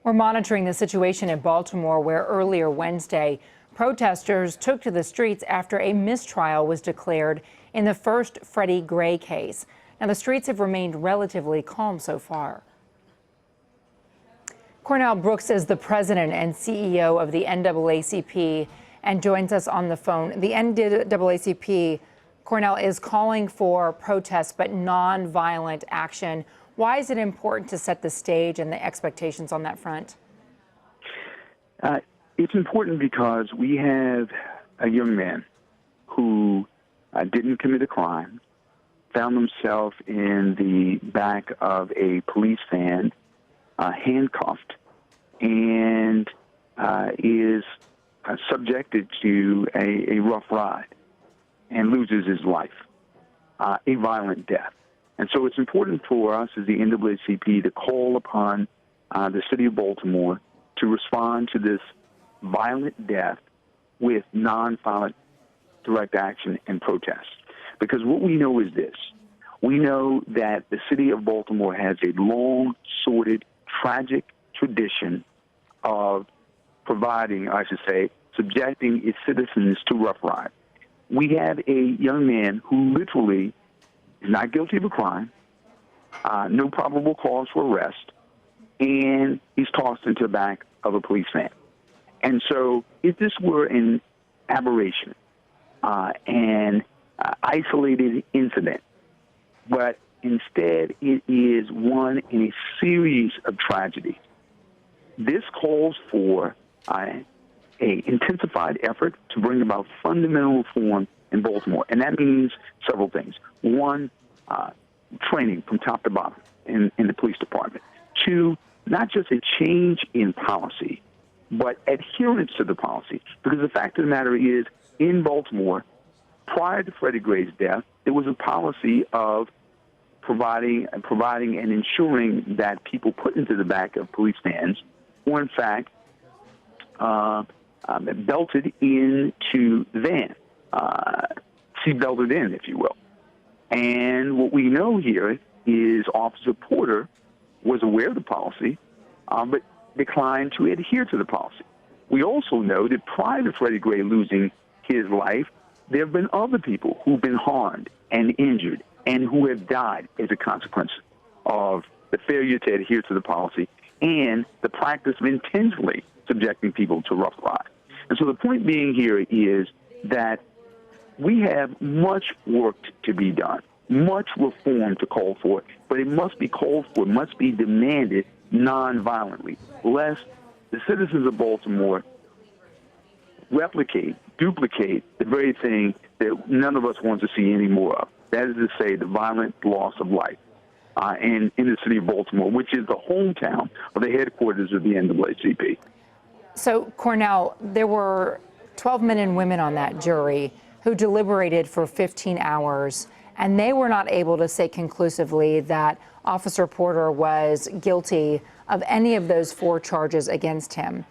We're monitoring the situation in Baltimore, where earlier Wednesday, protesters took to the streets after a mistrial was declared in the first Freddie Gray case. Now, the streets have remained relatively calm so far. Cornell Brooks is the president and CEO of the NAACP and joins us on the phone. The NAACP, Cornell, is calling for protests but nonviolent action. Why is it important to set the stage and the expectations on that front? It's important because we have a young man who didn't commit a crime, found himself in the back of a police van, handcuffed, and is subjected to a rough ride and loses his life, a violent death. And so it's important for us as the NAACP to call upon the city of Baltimore to respond to this violent death with nonviolent direct action and protest. Because what we know is this. We know that the city of Baltimore has a long, sordid, tragic tradition of providing, I should say, subjecting its citizens to rough rides. We have a young man who literally is not guilty of a crime, no probable cause for arrest, and he's tossed into the back of a police van. And so if this were an aberration, an isolated incident, but instead it is one in a series of tragedies, this calls for an intensified effort to bring about fundamental reform in Baltimore. And that means several things. One, training from top to bottom in the police department. Two, not just a change in policy, but adherence to the policy. Because the fact of the matter is, in Baltimore, prior to Freddie Gray's death, there was a policy of providing and ensuring that people put into the back of police vans were, in fact, belted into the van, seat-belted in, if you will. And what we know here is Officer Porter was aware of the policy, but declined to adhere to the policy. We also know that prior to Freddie Gray losing his life, there have been other people who've been harmed and injured and who have died as a consequence of the failure to adhere to the policy and the practice of intentionally subjecting people to rough rides. And so the point being here is that we have much work to be done, much reform to call for, but it must be called for, must be demanded non-violently, lest the citizens of Baltimore duplicate the very thing that none of us want to see any more of. That is to say, the violent loss of life in the city of Baltimore, which is the hometown of the headquarters of the NAACP. So, Cornell, there were 12 men and women on that jury who deliberated for 15 hours, and they were not able to say conclusively that Officer Porter was guilty of any of those 4 charges against him.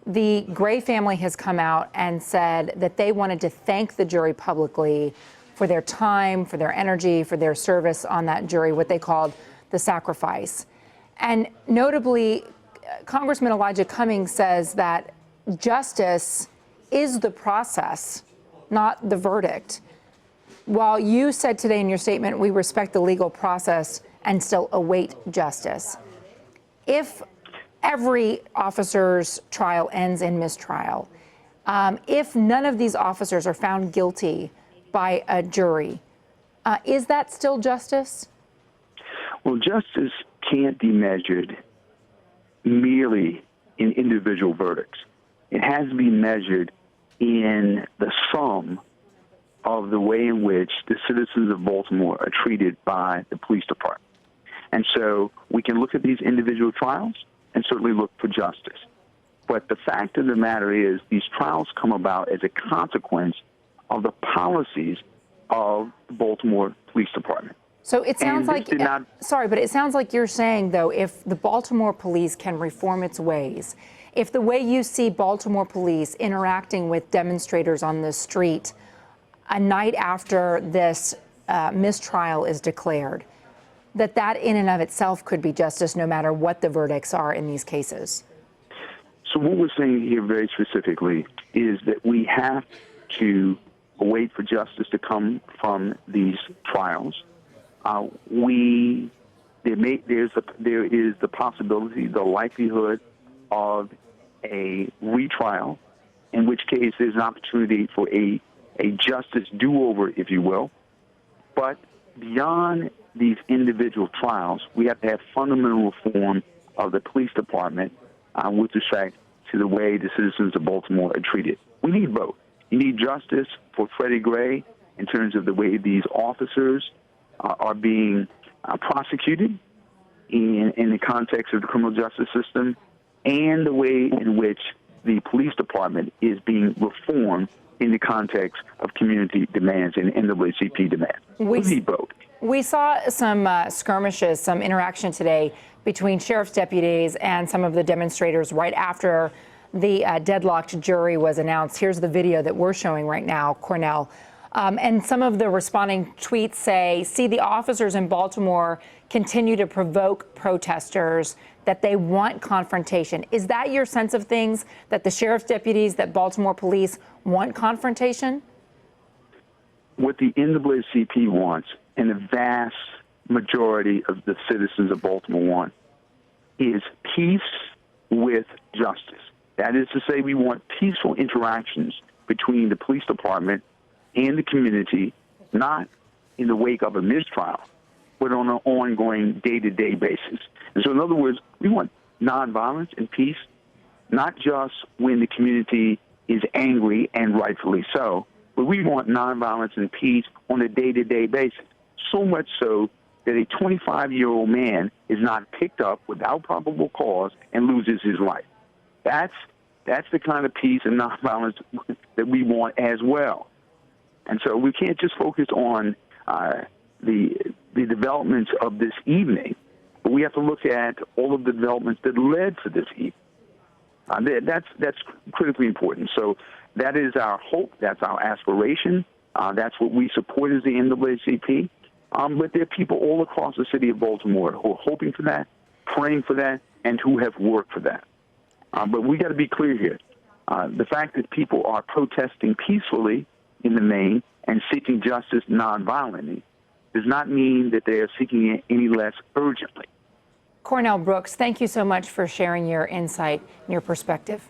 The Gray family has come out and said that they wanted to thank the jury publicly for their time, for their energy, for their service on that jury, what they called the sacrifice. And notably, Congressman Elijah Cummings says that justice is the process, not the verdict. While you said today in your statement, we respect the legal process and still await justice. If every officer's trial ends in mistrial, if none of these officers are found guilty by a jury, is that still justice? Well, justice can't be measured merely in individual verdicts. It has to be measured in the sum of the way in which the citizens of Baltimore are treated by the police department. And so we can look at these individual trials and certainly look for justice. But the fact of the matter is these trials come about as a consequence of the policies of the Baltimore Police Department. So it sounds like, sorry, but it sounds like you're saying, though, if the Baltimore police can reform its ways, if the way you see Baltimore police interacting with demonstrators on the street a night after this mistrial is declared, that in and of itself could be justice no matter what the verdicts are in these cases. So what we're saying here very specifically is that we have to wait for justice to come from these trials. There is the possibility, the likelihood of a retrial, in which case there's an opportunity for a justice do-over, if you will. But beyond these individual trials, we have to have fundamental reform of the police department with respect to the way the citizens of Baltimore are treated. We need both. You need justice for Freddie Gray in terms of the way these officers are being prosecuted in the context of the criminal justice system, and the way in which the police department is being reformed in the context of community demands and NAACP demands. We need both. We saw some skirmishes, some interaction today between sheriff's deputies and some of the demonstrators right after the deadlocked jury was announced. Here's the video that we're showing right now, Cornell. And some of the responding tweets say, see, the officers in Baltimore continue to provoke protesters, that they want confrontation. Is that your sense of things, that the sheriff's deputies, that Baltimore police want confrontation? What the NAACP wants, and the vast majority of the citizens of Baltimore want, is peace with justice. That is to say, we want peaceful interactions between the police department and the community, not in the wake of a mistrial, but on an ongoing day-to-day basis. And so, in other words, we want nonviolence and peace, not just when the community is angry, and rightfully so, but we want nonviolence and peace on a day-to-day basis. So much so that a 25-year-old man is not picked up without probable cause and loses his life. That's the kind of peace and nonviolence that we want as well. And so we can't just focus on the developments of this evening, but we have to look at all of the developments that led to this evening. That's critically important. So that is our hope. That's our aspiration. That's what we support as the NAACP. But there are people all across the city of Baltimore who are hoping for that, praying for that, and who have worked for that. But we got to be clear here. The fact that people are protesting peacefully in the main and seeking justice nonviolently does not mean that they are seeking it any less urgently. Cornell Brooks, thank you so much for sharing your insight and your perspective.